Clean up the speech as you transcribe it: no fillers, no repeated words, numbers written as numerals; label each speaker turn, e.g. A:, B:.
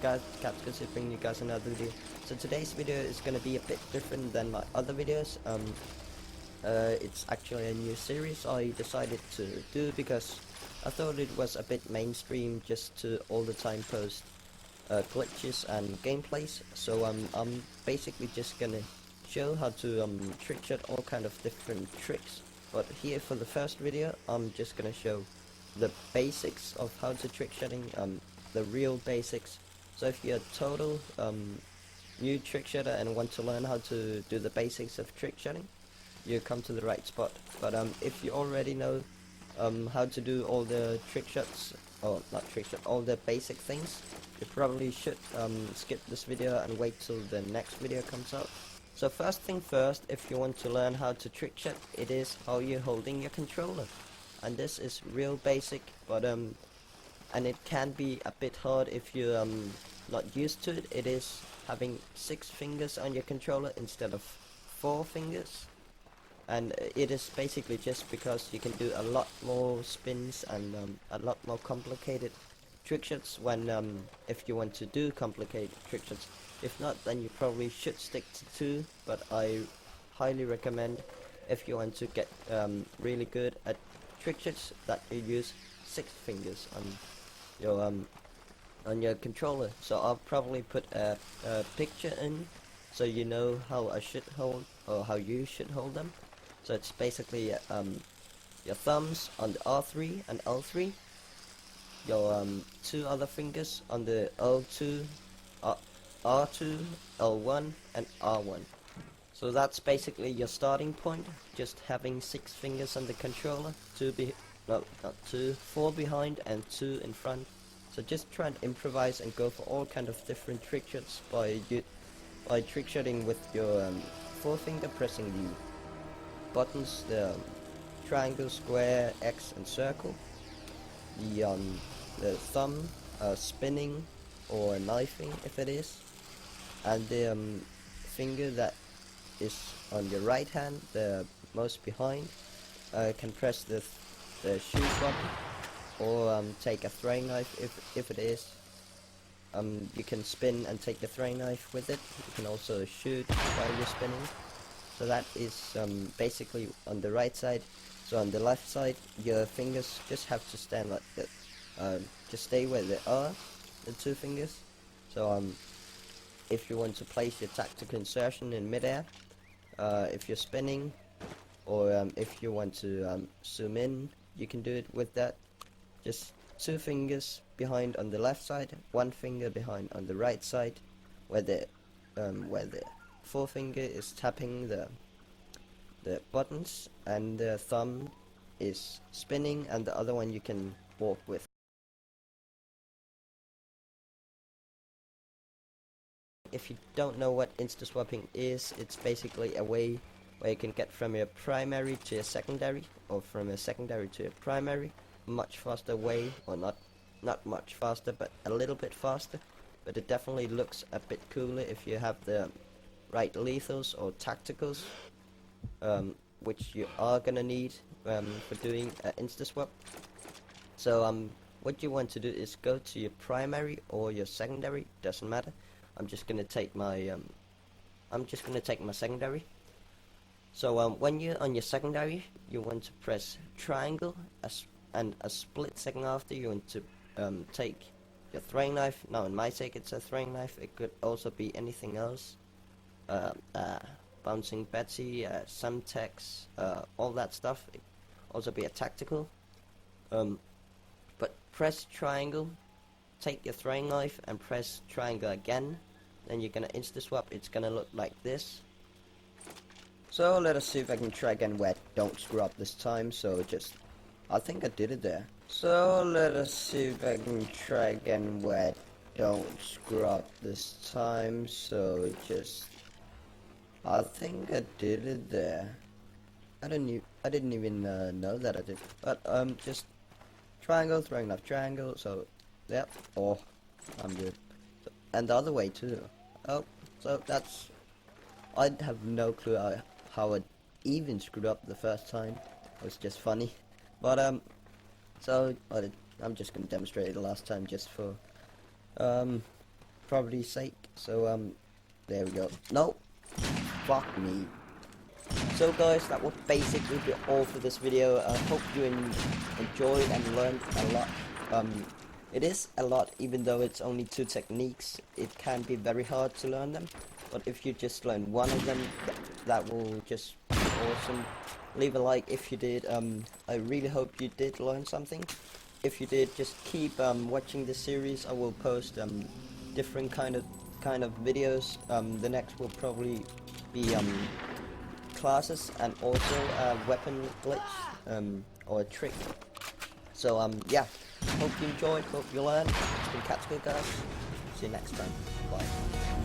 A: guys, Capscus is bringing you guys another video. So today's video is going to be a bit different than my other videos. It's actually a new series I decided to do because I thought it was a bit mainstream just to all the time post glitches and gameplays. So I'm basically just gonna show how to trickshot all kind of different tricks. But here for the first video, I'm just gonna show the basics of how to trickshotting, the real basics. So if you're a total new trickshotter and want to learn how to do the basics of trickshotting, you come to the right spot. But if you already know how to do all the trickshots, or not trickshot, all the basic things, you probably should skip this video and wait till the next video comes out. So first thing first, if you want to learn how to trickshot, it is how you're holding your controller. And this is real basic, but and it can be a bit hard if you're not used to it. It is having 6 fingers on your controller instead of 4 fingers, and it is basically just because you can do a lot more spins and a lot more complicated trickshots when if you want to do complicated trickshots. If not, then you probably should stick to 2, but I highly recommend, if you want to get really good at trickshots, that you use 6 fingers on your controller. So I'll probably put a picture in so you know how I should hold, or how you should hold them. So it's basically your thumbs on the R3 and L3, your 2 other fingers on the L2, R2, L1 and R1. So that's basically your starting point, just having 6 fingers on the controller, 4 behind and 2 in front. So just try and improvise and go for all kind of different trickshots by trickshotting with your 4-finger, pressing the buttons, the triangle, square, X and circle, the thumb spinning or knifing if it is, and the finger that is on your right hand, the most behind, can press the shoot button, or take a throwing knife if it is. You can spin and take the throwing knife with it. You can also shoot while you're spinning. So that is basically on the right side. So on the left side, your fingers just have to stand like that. Just stay where they are, the 2 fingers. So if you want to place your tactical insertion in midair, if you're spinning, or if you want to zoom in, you can do it with that. Just 2 fingers behind on the left side, 1 finger behind on the right side, where the 4-finger is tapping the buttons, and the thumb is spinning, and the other one you can walk with. If you don't know what insta-swapping is, it's basically a way where you can get from your primary to your secondary, or from a secondary to your primary, much faster way, or not much faster, but a little bit faster. But it definitely looks a bit cooler if you have the right lethals or tacticals, which you are gonna need for doing insta-swap. So what you want to do is go to your primary or your secondary, doesn't matter. I'm just gonna take my secondary. So when you're on your secondary, you want to press triangle, and a split second after, you want to take your throwing knife. Now in my case it's a throwing knife, it could also be anything else, bouncing Betty, Semtex, all that stuff. It also be a tactical, but press triangle, take your throwing knife and press triangle again, then you're gonna insta swap. It's gonna look like this. So let us see if I can try again where I don't screw up this time. So I think I did it there. So let us see if I can try again where I don't screw up this time. So I think I did it there. I didn't even know that I did. But just triangle, throwing knife, triangle. So yep. Oh, I'm good. So, and the other way too. Oh, so that's. I have no clue how I even screwed up the first time. It was just funny. But so I'm just gonna demonstrate it the last time just for property's sake. So there we go. No, fuck me. So guys, that would basically be all for this video. I hope you enjoyed and learned a lot. It is a lot, even though it's only 2 techniques. It can be very hard to learn them, but if you just learn one of them, that will just be awesome. Leave a like if you did. I really hope you did learn something. If you did, just keep watching this series. I will post different kind of videos. The next will probably be classes and also weapon glitch or a trick. So yeah, hope you enjoyed, hope you learned. It's been Catskill, guys. See you next time. Bye.